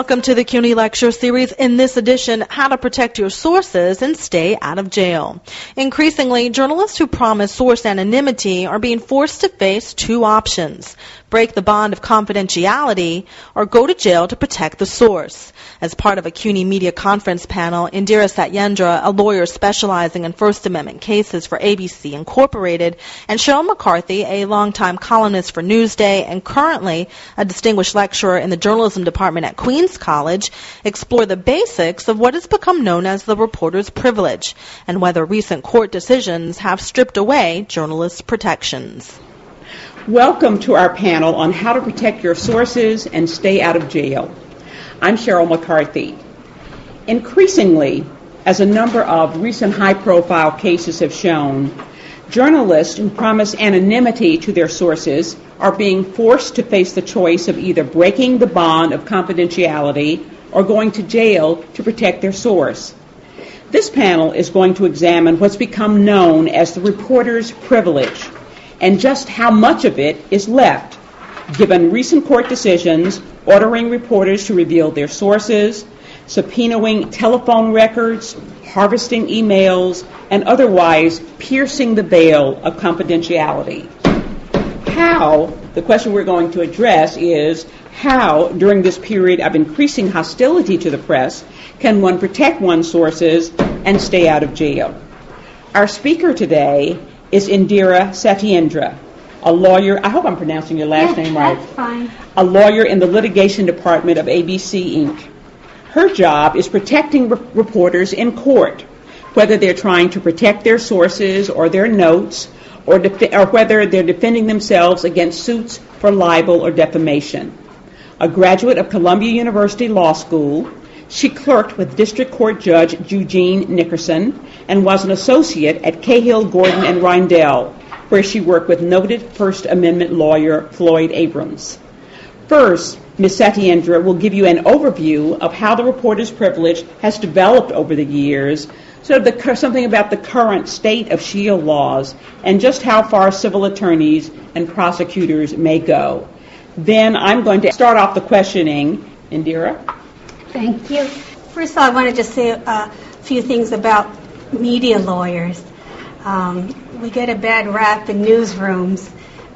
Welcome to the CUNY Lecture Series. In this edition, How to Protect Your Sources and Stay Out of Jail. Increasingly, journalists who promise source anonymity are being forced to face two options: break the bond of confidentiality or go to jail to protect the source. As part of a CUNY media conference panel, Indira Satyendra, a lawyer specializing in First Amendment cases for ABC Incorporated, and Sheryl McCarthy, a longtime columnist for Newsday and currently a distinguished lecturer in the journalism department at Queens College, explore the basics of what has become known as the reporter's privilege and whether recent court decisions have stripped away journalists' protections. Welcome to our panel on how to protect your sources and stay out of jail. I'm Sheryl McCarthy. Increasingly, as a number of recent high-profile cases have shown, journalists who promise anonymity to their sources are being forced to face the choice of either breaking the bond of confidentiality or going to jail to protect their source. This panel is going to examine what's become known as the reporter's privilege and just how much of it is left, given recent court decisions ordering reporters to reveal their sources, subpoenaing telephone records, harvesting emails, and otherwise piercing the veil of confidentiality. The question we're going to address is how, during this period of increasing hostility to the press, can one protect one's sources and stay out of jail? Our speaker today is Indira Satyendra, a lawyer. I hope I'm pronouncing your last name right. That's fine. A lawyer in the litigation department of ABC Inc. Her job is protecting reporters in court, whether they're trying to protect their sources or their notes, or whether they're defending themselves against suits for libel or defamation. A graduate of Columbia University Law School, she clerked with District Court Judge Eugene Nickerson and was an associate at Cahill, Gordon, and Rindell, where she worked with noted First Amendment lawyer Floyd Abrams. First, Ms. Satyendra will give you an overview of how the reporter's privilege has developed over the years, something about the current state of SHIELD laws, and just how far civil attorneys and prosecutors may go. Then I'm going to start off the questioning. Indira? Thank you. First of all, I want to just say a few things about media lawyers. We get a bad rap in newsrooms.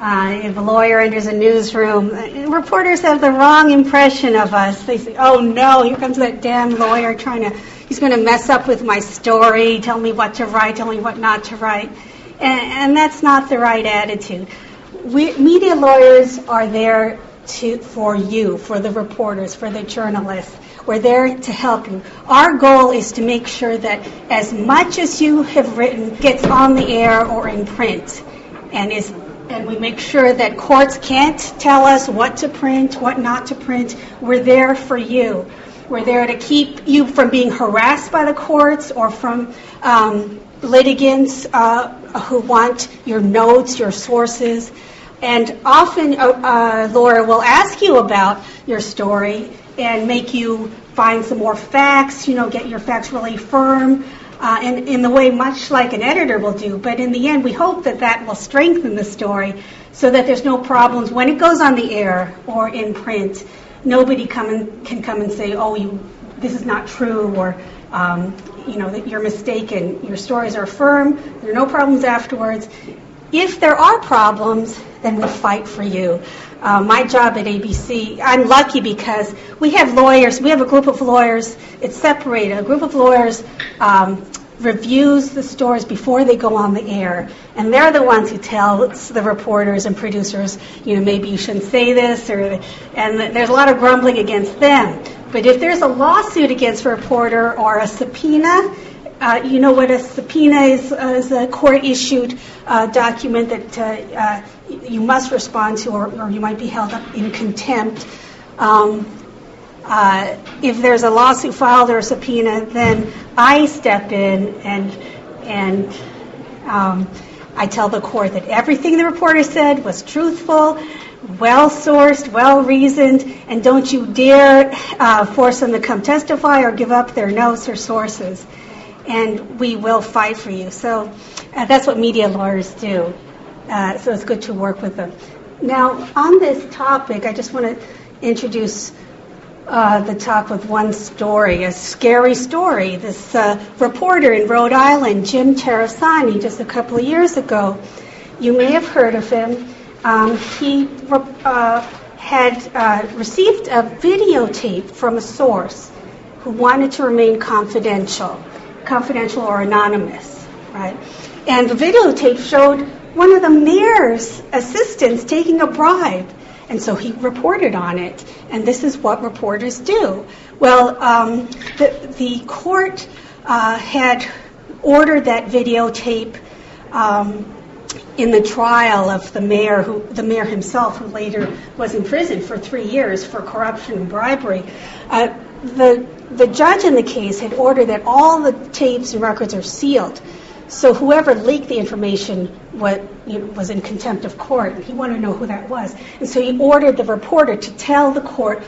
If a lawyer enters a newsroom, reporters have the wrong impression of us. They say, oh no, here comes that damn lawyer he's going to mess up with my story, tell me what to write, tell me what not to write. And that's not the right attitude. Media lawyers are there for you, for the reporters, for the journalists. We're there to help you. Our goal is to make sure that as much as you have written gets on the air or in print, and we make sure that courts can't tell us what to print, what not to print. We're there for you. We're there to keep you from being harassed by the courts or from litigants who want your notes, your sources. And often a lawyer will ask you about your story and make you find some more facts, get your facts really firm, and in the way much like an editor will do. But in the end, we hope that will strengthen the story so that there's no problems when it goes on the air or in print. Nobody can come and say, oh, this is not true, or that you're mistaken. Your stories are firm. There are no problems afterwards. If there are problems, then we'll fight for you. My job at ABC, I'm lucky because we have lawyers. We have a group of lawyers. It's separated. A group of lawyers reviews the stories before they go on the air. And they're the ones who tell the reporters and producers, maybe you shouldn't say this, and there's a lot of grumbling against them. But if there's a lawsuit against a reporter or a subpoena, you know what a subpoena is a court-issued document that you must respond to, or you might be held up in contempt. If there's a lawsuit filed or a subpoena, then I step in and I tell the court that everything the reporter said was truthful, well-sourced, well-reasoned, and don't you dare force them to come testify or give up their notes or sources. And we will fight for you. So that's what media lawyers do. So it's good to work with them. Now, on this topic, I just want to introduce the talk with one story, a scary story. This reporter in Rhode Island, Jim Terrasani, just a couple of years ago, you may have heard of him. He had received a videotape from a source who wanted to remain confidential or anonymous, right? And the videotape showed one of the mayor's assistants taking a bribe. And so he reported on it, and this is what reporters do. Well, the court had ordered that videotape in the trial of the mayor himself, who later was in prison for 3 years for corruption and bribery. The judge in the case had ordered that all the tapes and records are sealed. So whoever leaked the information was in contempt of court, and he wanted to know who that was. And so he ordered the reporter to tell the court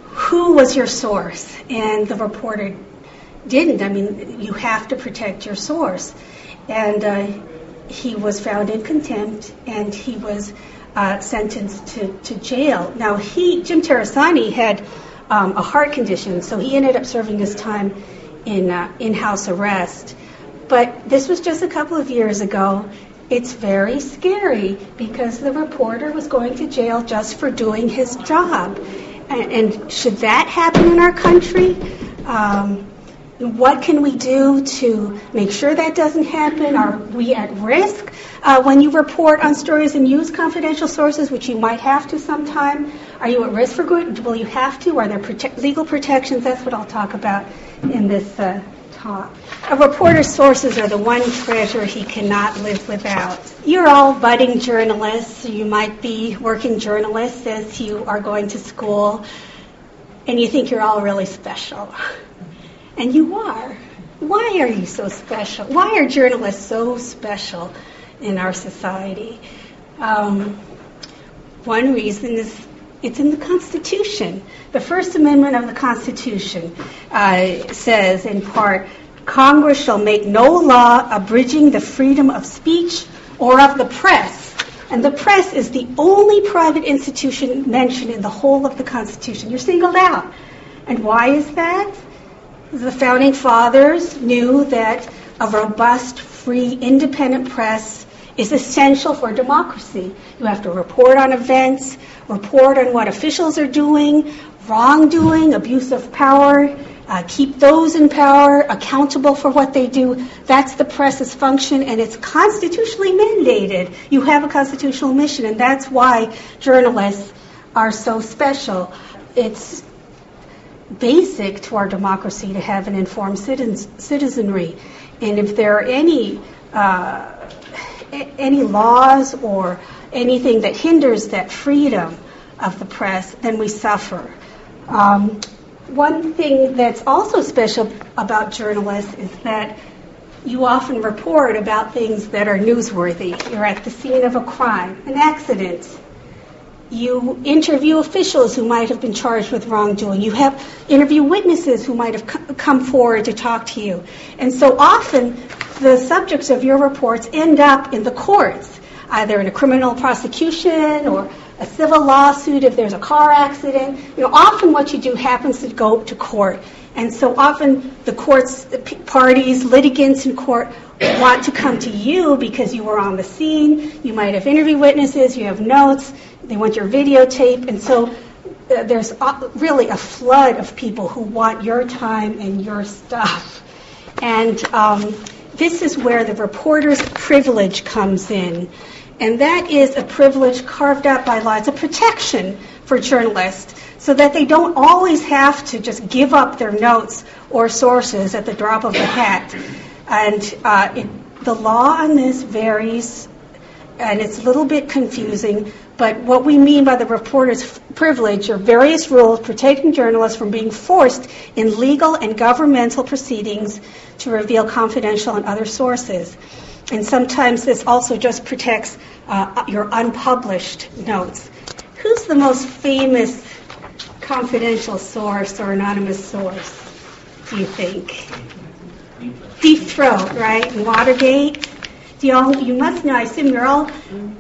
who was your source, and the reporter didn't. I mean, you have to protect your source. And he was found in contempt, and he was sentenced to jail. Now, Jim Terrasani had a heart condition, so he ended up serving his time in in-house arrest. But this was just a couple of years ago. It's very scary because the reporter was going to jail just for doing his job. And should that happen in our country? What can we do to make sure that doesn't happen? Are we at risk when you report on stories and use confidential sources, which you might have to sometime? Are you at risk for good? Will you have to? Are there legal protections? That's what I'll talk about in this talk. A reporter's sources are the one treasure he cannot live without. You're all budding journalists. You might be working journalists as you are going to school, and you think you're all really special. And you are. Why are you so special? Why are journalists so special in our society? One reason is it's in the Constitution. The First Amendment of the Constitution says, in part, Congress shall make no law abridging the freedom of speech or of the press. And the press is the only private institution mentioned in the whole of the Constitution. You're singled out. And why is that? The Founding Fathers knew that a robust, free, independent press is essential for democracy. You have to report on events, report on what officials are doing, wrongdoing, abuse of power, keep those in power accountable for what they do. That's the press's function, and it's constitutionally mandated. You have a constitutional mission, and that's why journalists are so special. It's basic to our democracy to have an informed citizenry. And if there are any laws or anything that hinders that freedom of the press, then we suffer. One thing that's also special about journalists is that you often report about things that are newsworthy. You're at the scene of a crime, an accident. You interview officials who might have been charged with wrongdoing. You have interview witnesses who might have come forward to talk to you. And so often the subjects of your reports end up in the courts, either in a criminal prosecution or a civil lawsuit if there's a car accident. Often what you do happens to go to court. And so often the courts, parties, litigants in court want to come to you because you were on the scene. You might have interview witnesses, you have notes, they want your videotape. And so there's really a flood of people who want your time and your stuff. And this is where the reporter's privilege comes in. And that is a privilege carved out by law. It's a protection for journalists so that they don't always have to just give up their notes or sources at the drop of a hat. And the law on this varies, and it's a little bit confusing, but what we mean by the reporter's privilege are various rules protecting journalists from being forced in legal and governmental proceedings to reveal confidential and other sources. And sometimes this also just protects your unpublished notes. Who's the most famous confidential source or anonymous source, do you think? Deep Throat, right? Watergate. You must know, I assume you're all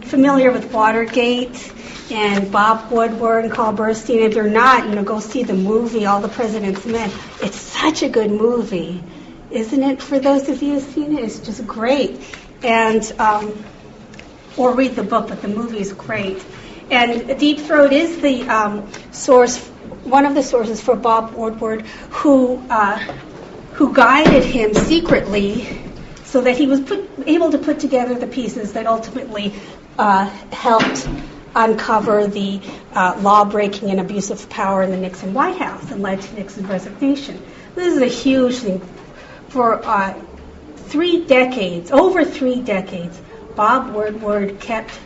familiar with Watergate. and Bob Woodward and Carl Bernstein. If you're not, go see the movie, All the President's Men. It's such a good movie, isn't it? For those of you who've seen it, it's just great. And or read the book, but the movie is great. And Deep Throat is the source, one of the sources for Bob Woodward, who guided him secretly so that he was able to put together the pieces that ultimately helped uncover the law-breaking and abuse of power in the Nixon White House and led to Nixon's resignation. This is a huge thing. For 3 decades, over 3 decades, Bob Woodward kept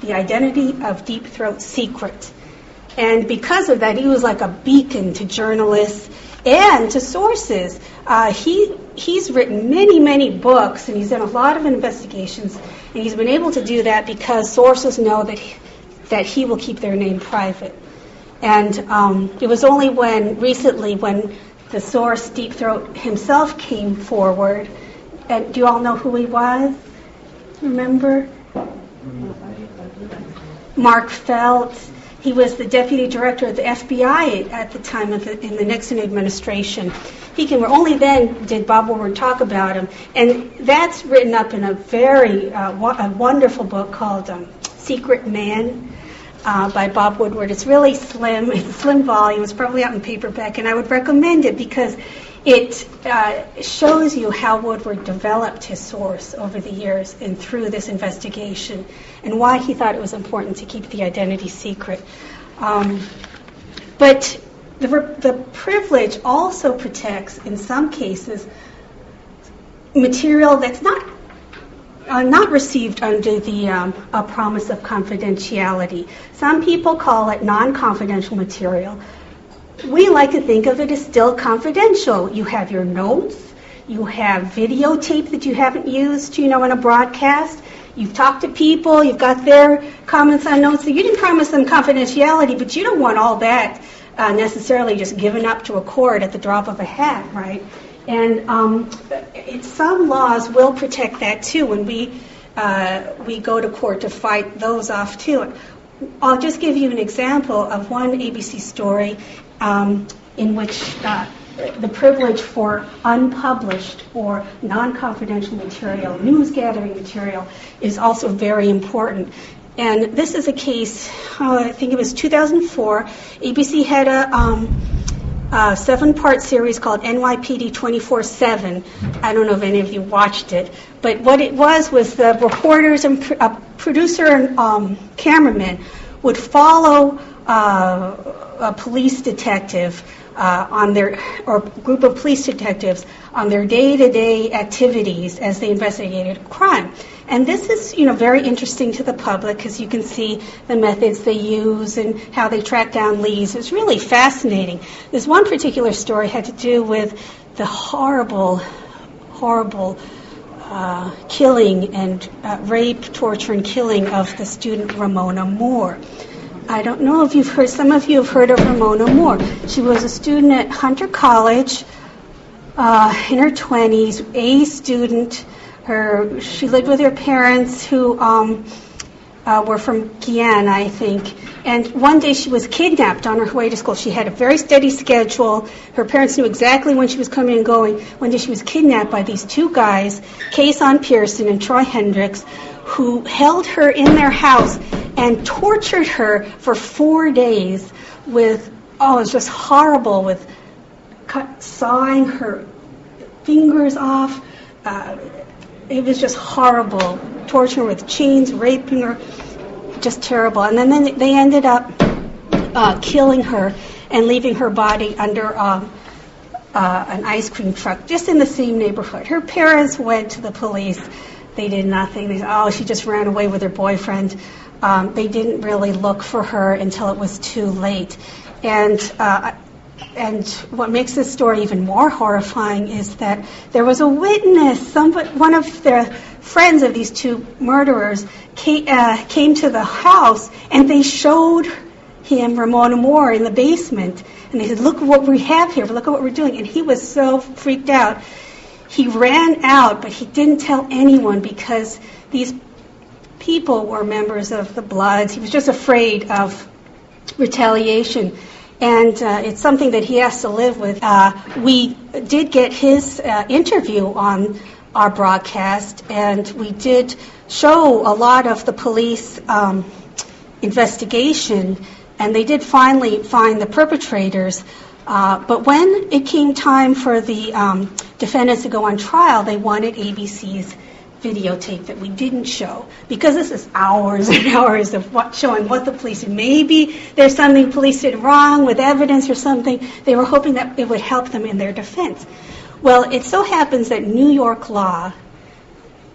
the identity of Deep Throat secret. And because of that, he was like a beacon to journalists and to sources. He's written many, many books, and he's done a lot of investigations, and he's been able to do that because sources know that he will keep their name private. And it was only recently when the source, Deep Throat himself, came forward. And do you all know who he was? Remember? Mark Felt. He was the deputy director of the FBI at the time in the Nixon administration. Only then did Bob Woodward talk about him. And that's written up in a very a wonderful book called Secret Man by Bob Woodward. It's really slim. It's a slim volume. It's probably out in paperback. And I would recommend it because it shows you how Woodward developed his source over the years and through this investigation, and why he thought it was important to keep the identity secret. But the privilege also protects, in some cases, material that's not received under the promise of confidentiality. Some people call it non-confidential material. We like to think of it as still confidential. You have your notes, you have videotape that you haven't used, in a broadcast. You've talked to people, you've got their comments on notes. So you didn't promise them confidentiality, but you don't want all that necessarily just given up to a court at the drop of a hat, right? And some laws will protect that too when we go to court to fight those off too. I'll just give you an example of one ABC story in which the privilege for unpublished or non-confidential material, news-gathering material, is also very important. And this is a case, I think it was 2004. ABC had a 7-part series called NYPD 24/7. I don't know if any of you watched it. But what it was the reporters and producer and cameraman would follow a police detective or group of police detectives on their day-to-day activities as they investigated a crime. And this is, very interesting to the public because you can see the methods they use and how they track down leads. It's really fascinating. This one particular story had to do with the horrible killing and rape, torture, and killing of the student Ramona Ward. I don't know if some of you have heard of Ramona Ward. She was a student at Hunter College in her 20s, A student. She lived with her parents who were from Guyana, I think. And one day she was kidnapped on her way to school. She had a very steady schedule. Her parents knew exactly when she was coming and going. One day she was kidnapped by these two guys, Kason Pearson and Troy Hendricks, who held her in their house and tortured her for 4 days with, it was just horrible, with sawing her fingers off. It was just horrible. Torturing her with chains, raping her, just terrible. And then they ended up killing her and leaving her body under an ice cream truck, just in the same neighborhood. Her parents went to the police. They did nothing. They said, she just ran away with her boyfriend. They didn't really look for her until it was too late. And what makes this story even more horrifying is that there was a witness. One of the friends of these two murderers came to the house, and they showed him Ramona Ward in the basement. And they said, "Look what we have here. Look at what we're doing." And he was so freaked out. He ran out, but he didn't tell anyone because these people were members of the Bloods. He was just afraid of retaliation. And it's something that he has to live with. We did get his interview on our broadcast, and we did show a lot of the police investigation, and they did finally find the perpetrators. But when it came time for the defendants to go on trial, they wanted ABC's videotape that we didn't show, because this is hours and hours of showing what the police did. Maybe there's something police did wrong with evidence or something. They were hoping that it would help them in their defense. Well, it so happens that New York law,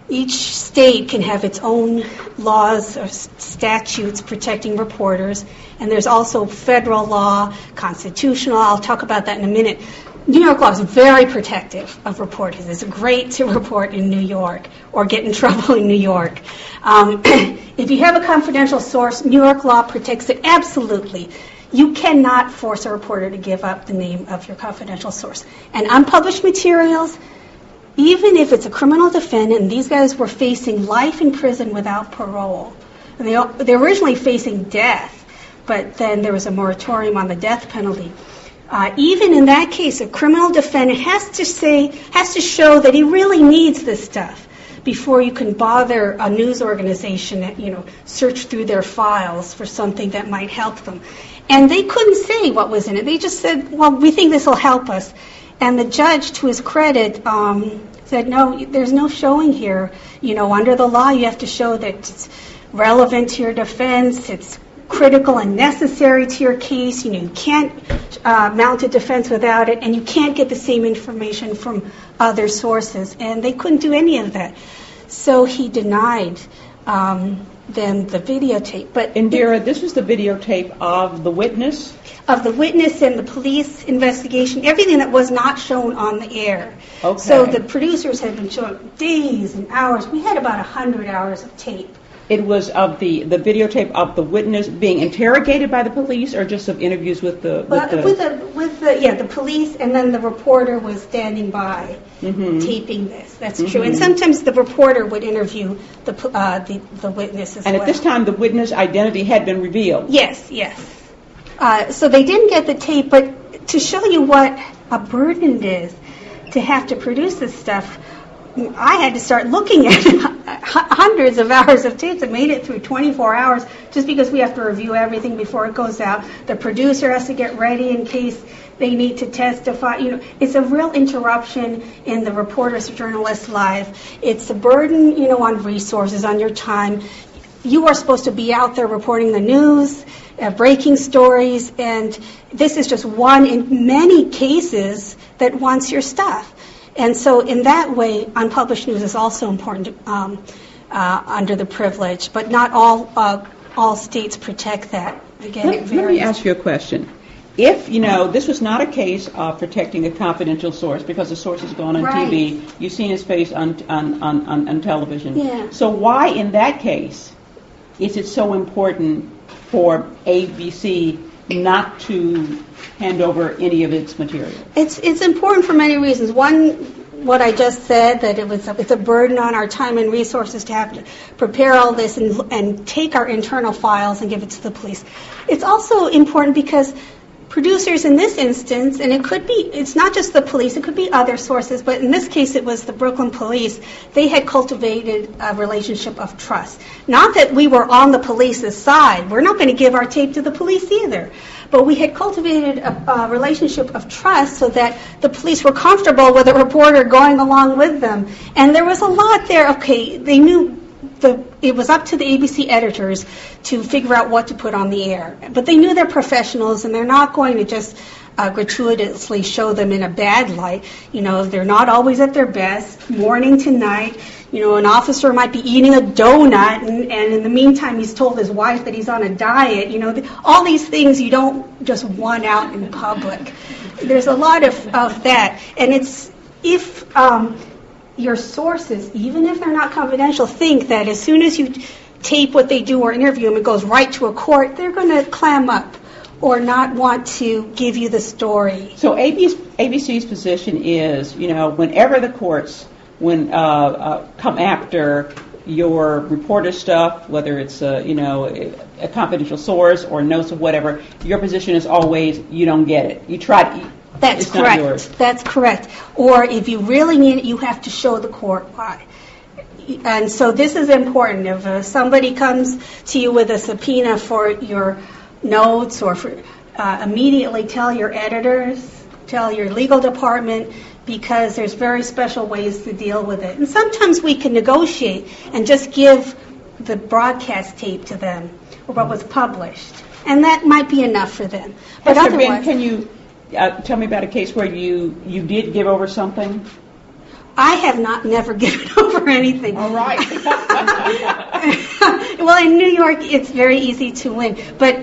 each state can have its own laws or statutes protecting reporters, and there's also federal law, constitutional. I'll talk about that in a minute. New York law is very protective of reporters. It's great to report in New York or get in trouble in New York. If you have a confidential source, New York law protects it absolutely. You cannot force a reporter to give up the name of your confidential source. And unpublished materials, even if it's a criminal defendant, and these guys were facing life in prison without parole. And they were originally facing death, but then there was a moratorium on the death penalty. Even in that case, a criminal defendant has to show that he really needs this stuff before you can bother a news organization, search through their files for something that might help them. And they couldn't say what was in it. They just said, well, we think this will help us. And the judge, to his credit, said, no, there's no showing here. Under the law, you have to show that it's relevant to your defense, it's critical and necessary to your case. You can't mount a defense without it, and you can't get the same information from other sources. And they couldn't do any of that. So he denied them the videotape. But Indira, this was the videotape of the witness? Of the witness and the police investigation, everything that was not shown on the air. Okay. So the producers had been showing days and hours. We had about 100 hours of tape. It was of the videotape of the witness being interrogated by the police, or just of interviews with the police, and then the reporter was standing by taping this. That's true. And sometimes the reporter would interview the witness as well. And at this time, the witness identity had been revealed. Yes. So they didn't get the tape, but to show you what a burden it is to have to produce this stuff, I had to start looking at hundreds of hours of tapes. It made it through 24 hours just because we have to review everything before it goes out. The producer has to get ready in case they need to testify. It's a real interruption in the reporter's journalist's life. It's a burden, on resources, on your time. You are supposed to be out there reporting the news, breaking stories, and this is just one in many cases that wants your stuff. And so in that way, unpublished news is also important under the privilege, but not all states protect that. Again, let me ask you a question. If, this was not a case of protecting a confidential source because the source is gone on TV, you've seen his face on television. Yeah. So why in that case is it so important for ABC not to hand over any of its material? It's important for many reasons. One, what I just said, that it's a burden on our time and resources to have to prepare all this and take our internal files and give it to the police. It's also important because producers in this instance, and it's not just the police, it could be other sources, but in this case it was the Brooklyn police, they had cultivated a relationship of trust. Not that we were on the police's side. We're not going to give our tape to the police either. But we had cultivated a relationship of trust so that the police were comfortable with a reporter going along with them. And there was a lot there. Okay, they knew it was up to the ABC editors to figure out what to put on the air. But they knew they're professionals, and they're not going to just gratuitously show them in a bad light. They're not always at their best, morning to night. An officer might be eating a donut, and in the meantime he's told his wife that he's on a diet. All these things you don't just want out in public. There's a lot of that. And it's if your sources, even if they're not confidential, think that as soon as you tape what they do or interview them, it goes right to a court, they're going to clam up or not want to give you the story. So ABC's position is, whenever the courts come after your reporter stuff, whether it's a confidential source or notes or whatever, your position is always you don't get it. You try to. That's it's correct. Not yours. That's correct. Or if you really need it, you have to show the court why. And so this is important. If somebody comes to you with a subpoena for your notes, or immediately tell your editors, tell your legal department, because there's very special ways to deal with it. And sometimes we can negotiate and just give the broadcast tape to them, or what was published. And that might be enough for them. But Has there been, otherwise, can you tell me about a case where you did give over something? I have never given over anything. All right. Well, in New York, it's very easy to win. But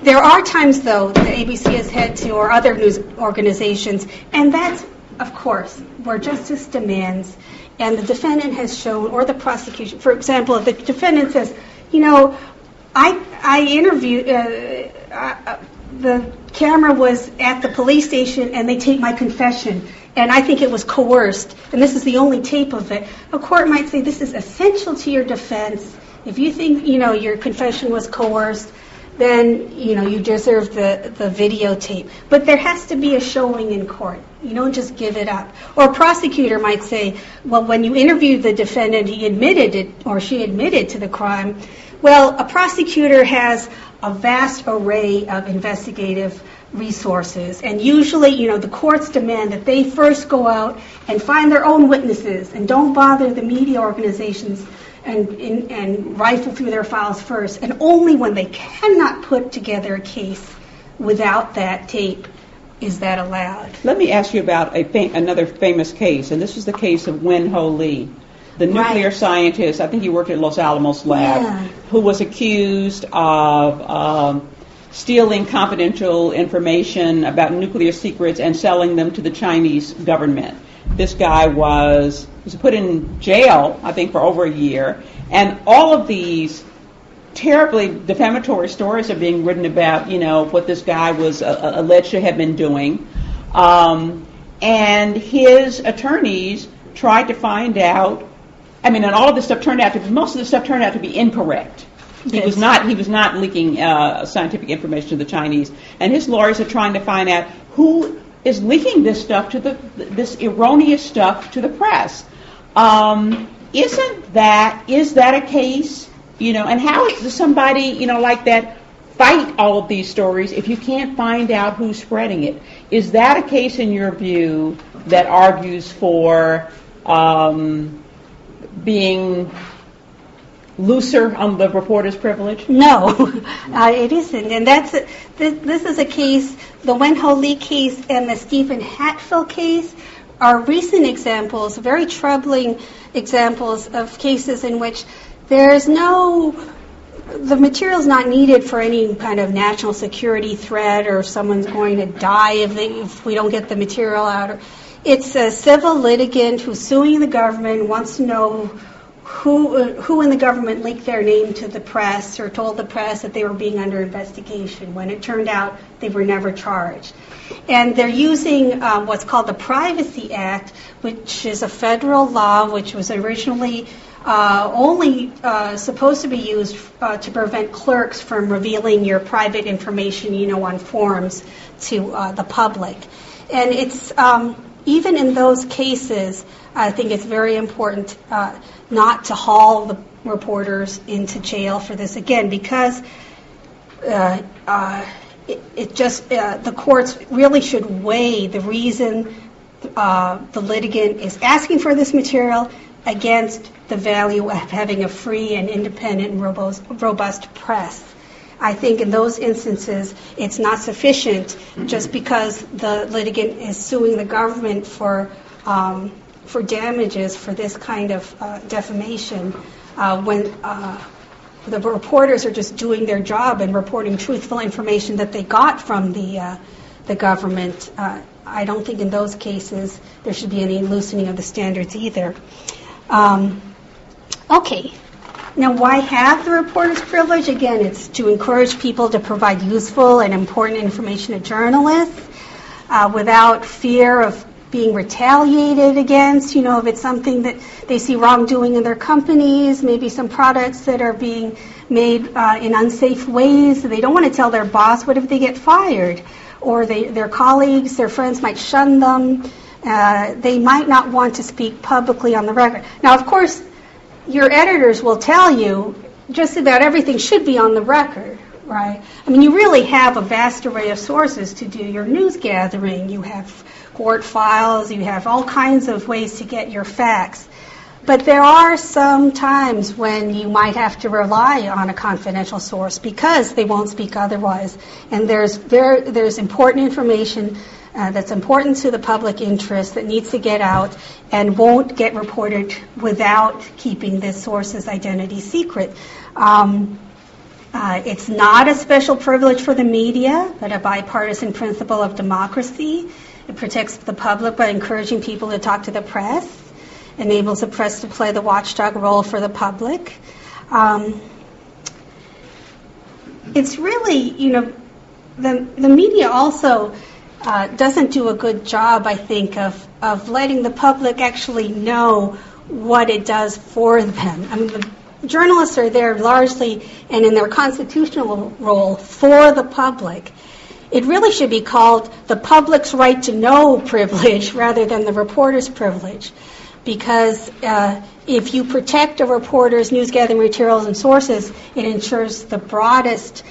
there are times, though, that ABC has had to, or other news organizations, and that's, of course, where justice demands, and the defendant has shown, or the prosecution, for example, if the defendant says, I interviewed, the camera was at the police station and they taped my confession, and I think it was coerced, and this is the only tape of it. A court might say this is essential to your defense. If you think, your confession was coerced, then, you deserve the videotape. But there has to be a showing in court. You don't just give it up. Or a prosecutor might say, well, when you interviewed the defendant, he admitted it, or she admitted to the crime. Well, a prosecutor has a vast array of investigative resources, and usually, the courts demand that they first go out and find their own witnesses and don't bother the media organizations and rifle through their files first, and only when they cannot put together a case without that tape is that allowed. Let me ask you about another famous case, and this is the case of Wen Ho Lee, the nuclear scientist. I think he worked at Los Alamos lab, who was accused of stealing confidential information about nuclear secrets and selling them to the Chinese government. This guy was put in jail, I think, for over a year, and all of these terribly defamatory stories are being written about, what this guy was alleged to have been doing. And his attorneys tried to find out, and all of this stuff most of the stuff turned out to be incorrect. He was not leaking scientific information to the Chinese, and his lawyers are trying to find out who is leaking this stuff this erroneous stuff to the press. Is that a case? And how does somebody like that fight all of these stories if you can't find out who's spreading it? Is that a case in your view that argues for being looser on the reporter's privilege? No, it isn't. And this is a case, the Wen Ho Lee case and the Stephen Hatfield case are recent examples, very troubling examples of cases in which the material's not needed for any kind of national security threat, or someone's going to die if we don't get the material out. It's a civil litigant who's suing the government, wants to know who in the government leaked their name to the press or told the press that they were being under investigation, when it turned out they were never charged. And they're using what's called the Privacy Act, which is a federal law which was originally only supposed to be used to prevent clerks from revealing your private information, on forms to the public. And it's even in those cases, I think it's very important not to haul the reporters into jail for this again, because the courts really should weigh the reason the litigant is asking for this material against the value of having a free and independent and robust press. I think in those instances, it's not sufficient just because the litigant is suing the government for damages for this kind of defamation, when the reporters are just doing their job and reporting truthful information that they got from the government. I don't think in those cases there should be any loosening of the standards either. Okay. Now, why have the reporter's privilege? Again, it's to encourage people to provide useful and important information to journalists without fear of being retaliated against, if it's something that they see wrongdoing in their companies, maybe some products that are being made in unsafe ways. They don't want to tell their boss. What if they get fired? Or their colleagues, their friends might shun them. They might not want to speak publicly on the record. Now, of course, your editors will tell you just about everything should be on the record, right? I mean, you really have a vast array of sources to do your news gathering. You have court files, you have all kinds of ways to get your facts. But there are some times when you might have to rely on a confidential source because they won't speak otherwise. And there's important information that's important to the public interest that needs to get out and won't get reported without keeping this source's identity secret. It's not a special privilege for the media, but a bipartisan principle of democracy. It protects the public by encouraging people to talk to the press, enables the press to play the watchdog role for the public. It's really, the media also doesn't do a good job, I think, of letting the public actually know what it does for them. I mean, the journalists are there largely and in their constitutional role for the public. It really should be called the public's right to know privilege rather than the reporter's privilege. Because if you protect a reporter's news gathering materials and sources, it ensures the broadest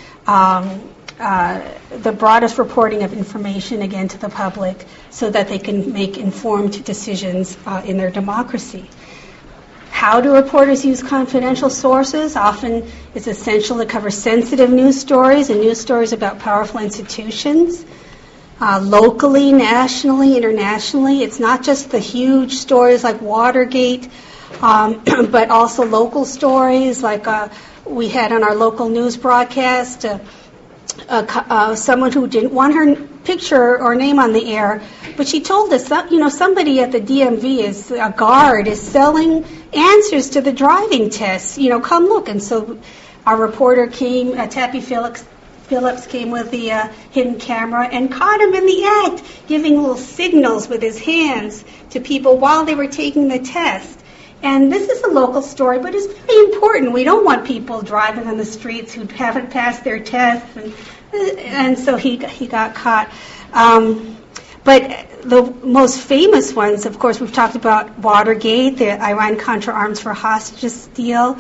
reporting of information again to the public so that they can make informed decisions in their democracy. How do reporters use confidential sources? Often it's essential to cover sensitive news stories and news stories about powerful institutions. Locally, nationally, internationally. It's not just the huge stories like Watergate, but also local stories like we had on our local news broadcast. Someone who didn't want her picture or name on the air, but she told us that, somebody at the DMV a guard is selling answers to the driving tests. Come look. And so our reporter came, Tappy Phillips came with the hidden camera and caught him in the act, giving little signals with his hands to people while they were taking the test. And this is a local story, but it's very important. We don't want people driving on the streets who haven't passed their tests, and so he got caught. But the most famous ones, of course, we've talked about Watergate, the Iran-Contra arms for hostages deal,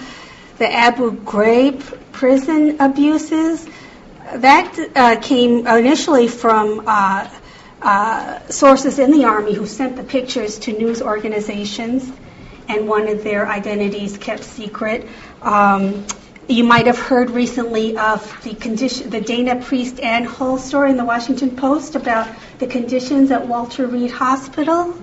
the Abu Ghraib prison abuses. That came initially from sources in the Army who sent the pictures to news organizations and wanted their identities kept secret. You might have heard recently of the Dana Priest Ann Hull story in the Washington Post about the conditions at Walter Reed Hospital.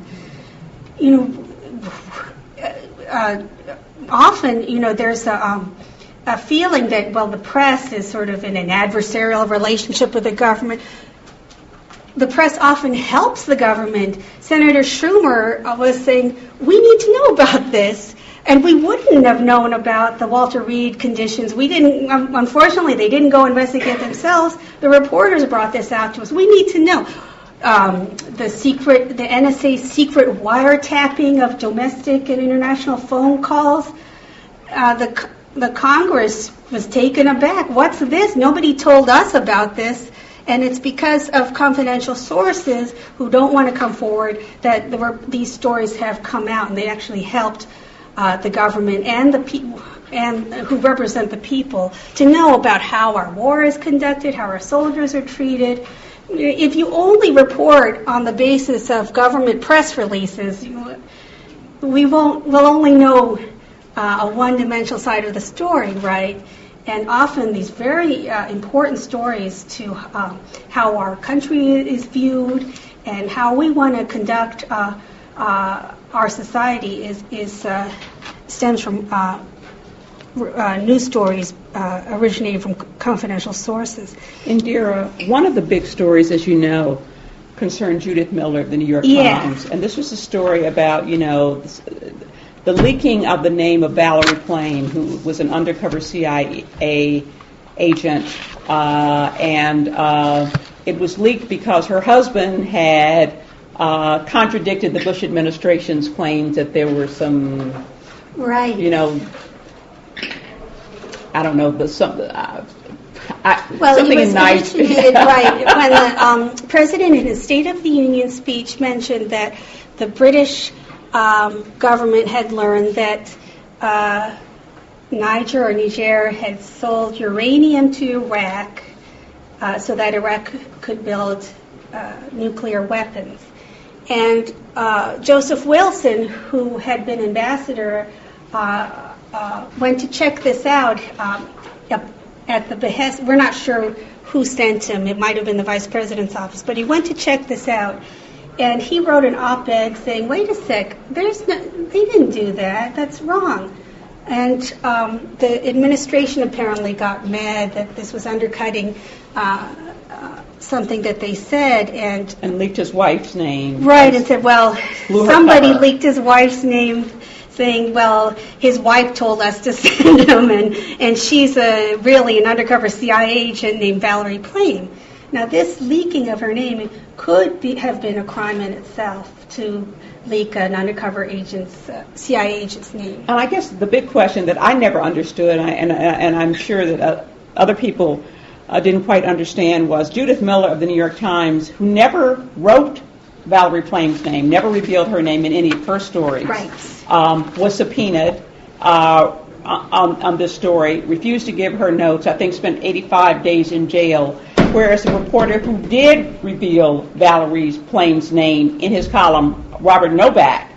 Often, there's a feeling that, the press is sort of in an adversarial relationship with the government. The press often helps the government. Senator Schumer was saying, we need to know about this. And we wouldn't have known about the Walter Reed conditions. We didn't, unfortunately, they didn't go investigate themselves. The reporters brought this out to us. We need to know. The NSA's secret wiretapping of domestic and international phone calls. The Congress was taken aback. What's this? Nobody told us about this. And it's because of confidential sources who don't want to come forward that these stories have come out, and they actually helped the government and the people and who represent the people to know about how our war is conducted, how our soldiers are treated. If you only report on the basis of government press releases, we'll only know a one-dimensional side of the story, right? And often these very important stories to how our country is viewed and how we want to conduct our society stems from news stories originating from confidential sources. Indira, one of the big stories, as you know, concerned Judith Miller of the New York Times. And this was a story about, the leaking of the name of Valerie Plame, who was an undercover CIA agent. And it was leaked because her husband had contradicted the Bush administration's claims that there were some, Right. I don't know, Well, something it was nice. originated, right, when the president in his State of the Union speech mentioned that the British government had learned that Niger had sold uranium to Iraq so that Iraq could build nuclear weapons. And Joseph Wilson, who had been ambassador, went to check this out at the behest. We're not sure who sent him. It might have been the vice president's office, but he went to check this out. And he wrote an op-ed saying, wait a sec, they didn't do that. That's wrong. And the administration apparently got mad that this was undercutting something that they said. And leaked his wife's name. Right, and said, well, somebody cover. leaked his wife's name, saying, well, his wife told us to send him, and she's really an undercover CIA agent named Valerie Plame. Now, this leaking of her name could have been a crime in itself, to leak an undercover CIA agent's name. And I guess the big question that I never understood, and I'm sure that other people didn't quite understand, was Judith Miller of the New York Times, who never wrote Valerie Plame's name, never revealed her name in any of her stories, Right. Was subpoenaed on this story, refused to give her notes, I think spent 85 days in jail, whereas the reporter who did reveal Valerie Plame's name in his column, Robert Novak,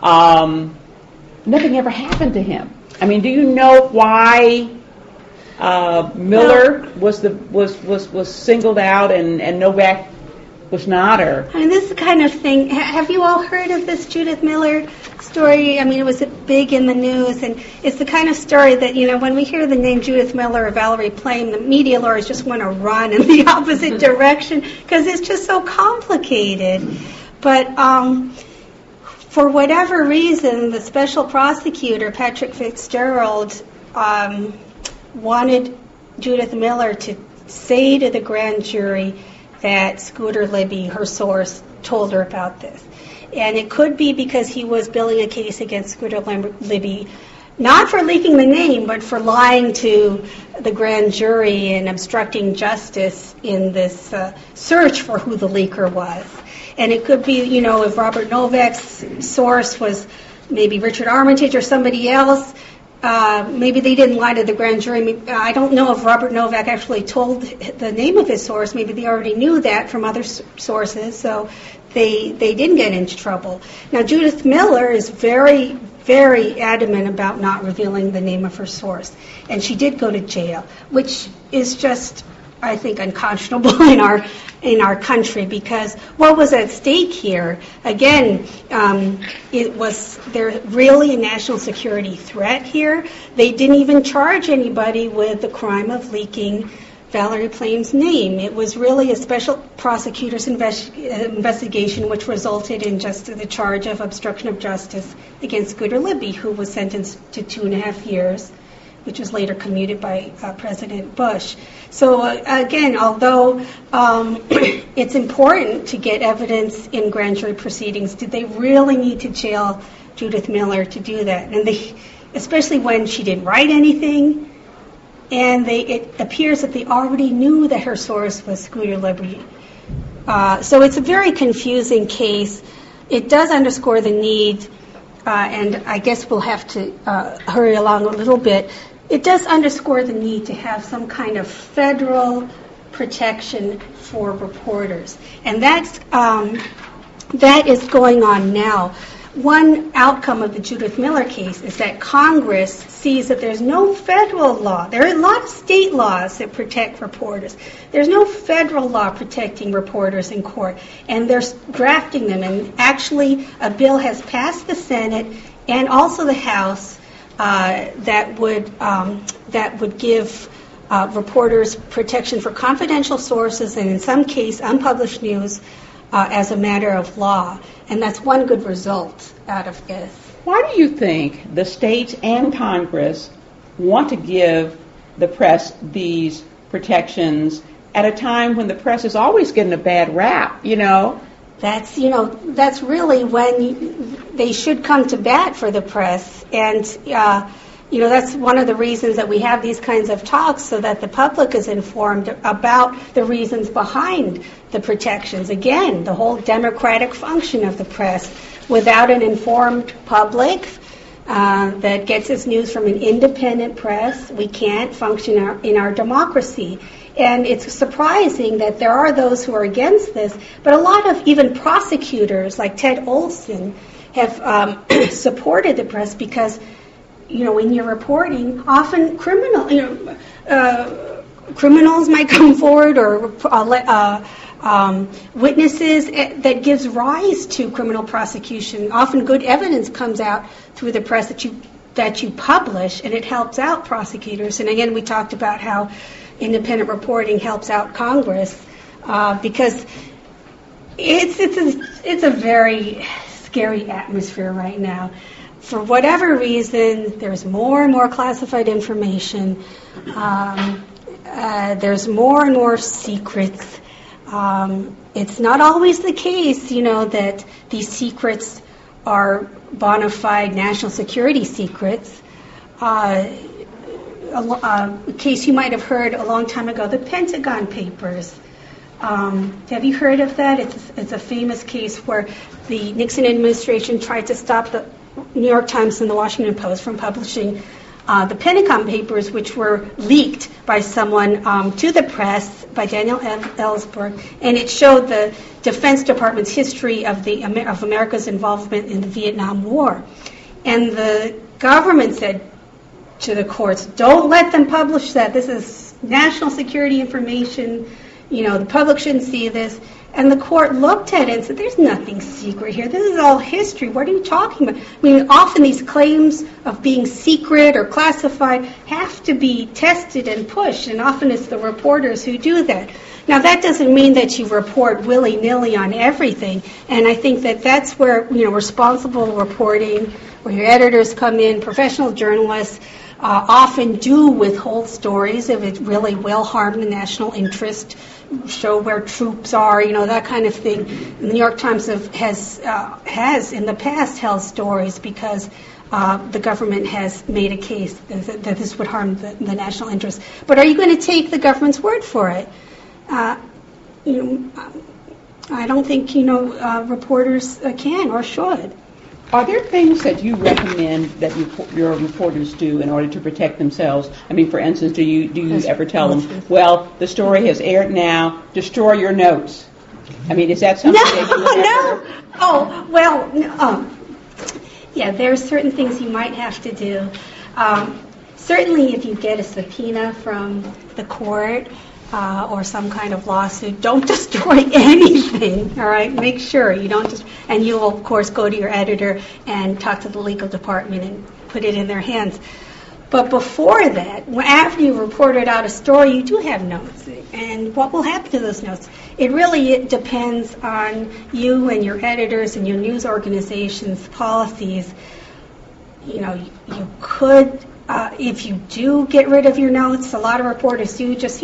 nothing ever happened to him. I mean, do you know why Miller was singled out and Novak was not? Or I mean, this is the kind of thing. Have you all heard of this Judith Miller story? I mean, it was big in the news, and it's the kind of story that, when we hear the name Judith Miller or Valerie Plame, the media lawyers just want to run in the opposite direction because it's just so complicated. But for whatever reason, the special prosecutor, Patrick Fitzgerald, wanted Judith Miller to say to the grand jury that Scooter Libby, her source, told her about this. And it could be because he was building a case against Scooter Libby, not for leaking the name, but for lying to the grand jury and obstructing justice in this search for who the leaker was. And it could be, if Robert Novak's source was maybe Richard Armitage or somebody else, maybe they didn't lie to the grand jury. I don't know if Robert Novak actually told the name of his source. Maybe they already knew that from other sources, so they didn't get into trouble. Now, Judith Miller is very, very adamant about not revealing the name of her source, and she did go to jail, which is just, I think, unconscionable in our country, because what was at stake here, again, there really a national security threat here. They didn't even charge anybody with the crime of leaking Valerie Plame's name. It was really a special prosecutor's investigation which resulted in just the charge of obstruction of justice against Scooter Libby, who was sentenced to 2.5 years, which was later commuted by President Bush. So again, although it's important to get evidence in grand jury proceedings, did they really need to jail Judith Miller to do that? And especially when she didn't write anything, and it appears that they already knew that her source was Scooter Libby. So it's a very confusing case. It does underscore the need, and I guess we'll have to hurry along a little bit. It does underscore the need to have some kind of federal protection for reporters. And that is going on now. One outcome of the Judith Miller case is that Congress sees that there's no federal law. There are a lot of state laws that protect reporters. There's no federal law protecting reporters in court, and they're drafting them. And actually, a bill has passed the Senate and also the House that would give reporters protection for confidential sources and, in some case, unpublished news as a matter of law. And that's one good result out of this. Why do you think the states and Congress want to give the press these protections at a time when the press is always getting a bad rap? that's really when they should come to bat for the press. And, that's one of the reasons that we have these kinds of talks, so that the public is informed about the reasons behind the protections. Again, the whole democratic function of the press. Without an informed public that gets its news from an independent press, we can't function in our democracy. And it's surprising that there are those who are against this, but a lot of even prosecutors like Ted Olson have supported the press because, when you're reporting, often criminals might come forward, or witnesses that gives rise to criminal prosecution. Often good evidence comes out through the press that you publish, and it helps out prosecutors. And again, we talked about how independent reporting helps out Congress because it's a very scary atmosphere right now. For whatever reason, there's more and more classified information. There's more and more secrets. It's not always the case, that these secrets are bona fide national security secrets. A case you might have heard a long time ago, the Pentagon Papers. Have you heard of that? It's a famous case where the Nixon administration tried to stop the New York Times and the Washington Post from publishing the Pentagon Papers, which were leaked by someone to the press, by Daniel Ellsberg, and it showed the Defense Department's history of America's involvement in the Vietnam War. And the government said to the courts, don't let them publish that. This is national security information. The public shouldn't see this. And the court looked at it and said, there's nothing secret here. This is all history. What are you talking about? Often these claims of being secret or classified have to be tested and pushed, and often it's the reporters who do that. Now, that doesn't mean that you report willy-nilly on everything, and I think that that's where, responsible reporting, where your editors come in, professional journalists, often do withhold stories if it really will harm the national interest, show where troops are, that kind of thing. The New York Times has in the past held stories because the government has made a case that this would harm the national interest. But are you going to take the government's word for it? I don't think reporters can or should. Are there things that you recommend that your reporters do in order to protect themselves? For instance, do you ever tell them, well, the story has aired now, destroy your notes? Is that something that you would ever... No. Oh, well, no. Yeah, there are certain things you might have to do. Certainly if you get a subpoena from the court, or some kind of lawsuit, don't destroy anything, all right? Make sure you don't and you will, of course, go to your editor and talk to the legal department and put it in their hands. But before that, after you've reported out a story, you do have notes. And what will happen to those notes? It depends on you and your editors and your news organization's policies. You could... if you do get rid of your notes, a lot of reporters do just,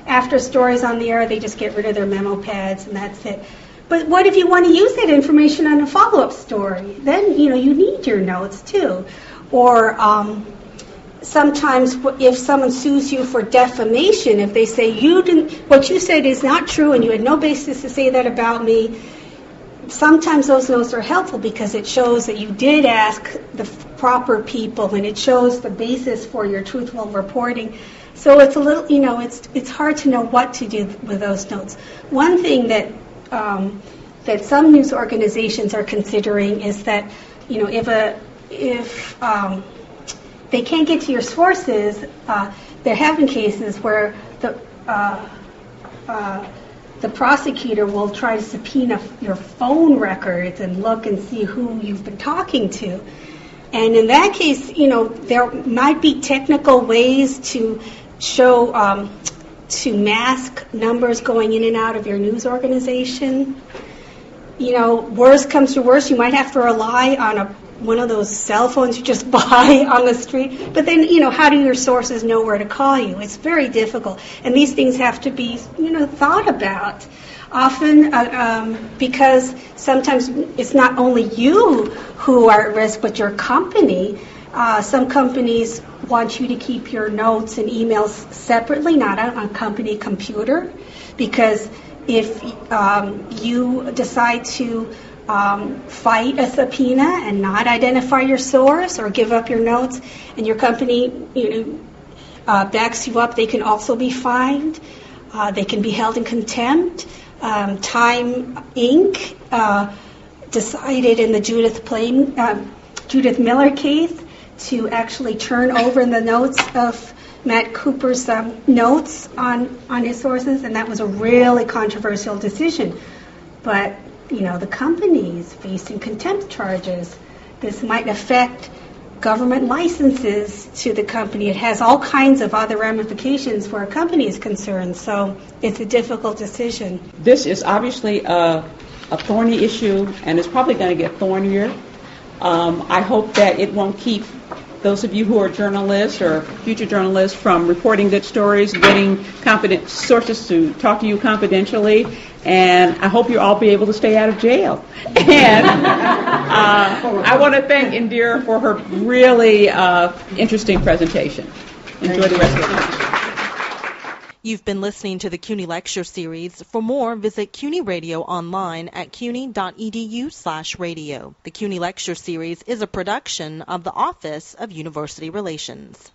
after a story's on the air, they just get rid of their memo pads and that's it. But what if you want to use that information on a follow-up story? Then, you need your notes too. Or sometimes if someone sues you for defamation, if they say what you said is not true and you had no basis to say that about me, sometimes those notes are helpful because it shows that you did ask the proper people and it shows the basis for your truthful reporting. So it's a little, it's hard to know what to do with those notes. One thing that some news organizations are considering is that, if they can't get to your sources, there have been cases where the prosecutor will try to subpoena your phone records and look and see who you've been talking to. And in that case, there might be technical ways to show, to mask numbers going in and out of your news organization. Worst comes to worst, you might have to rely on one of those cell phones you just buy on the street. But then, how do your sources know where to call you? It's very difficult. And these things have to be, thought about. Often, because sometimes it's not only you who are at risk, but your company. Some companies want you to keep your notes and emails separately, not on a company computer, because if you decide to fight a subpoena and not identify your source or give up your notes, and your company backs you up, they can also be fined. They can be held in contempt. Time Inc. Decided in the Judith Miller case to actually turn over the notes of Matt Cooper's notes on his sources, and that was a really controversial decision. But, the company is facing contempt charges. This might affect government licenses to the company. It has all kinds of other ramifications where a company is concerned, so it's a difficult decision. This is obviously a thorny issue, and it's probably going to get thornier. I hope that it won't keep those of you who are journalists or future journalists from reporting good stories, getting confident sources to talk to you confidentially, and I hope you'll all be able to stay out of jail. And I want to thank Indira for her really interesting presentation. Enjoy the rest of the time. You've been listening to the CUNY Lecture Series. For more, visit CUNY Radio online at cuny.edu/radio. The CUNY Lecture Series is a production of the Office of University Relations.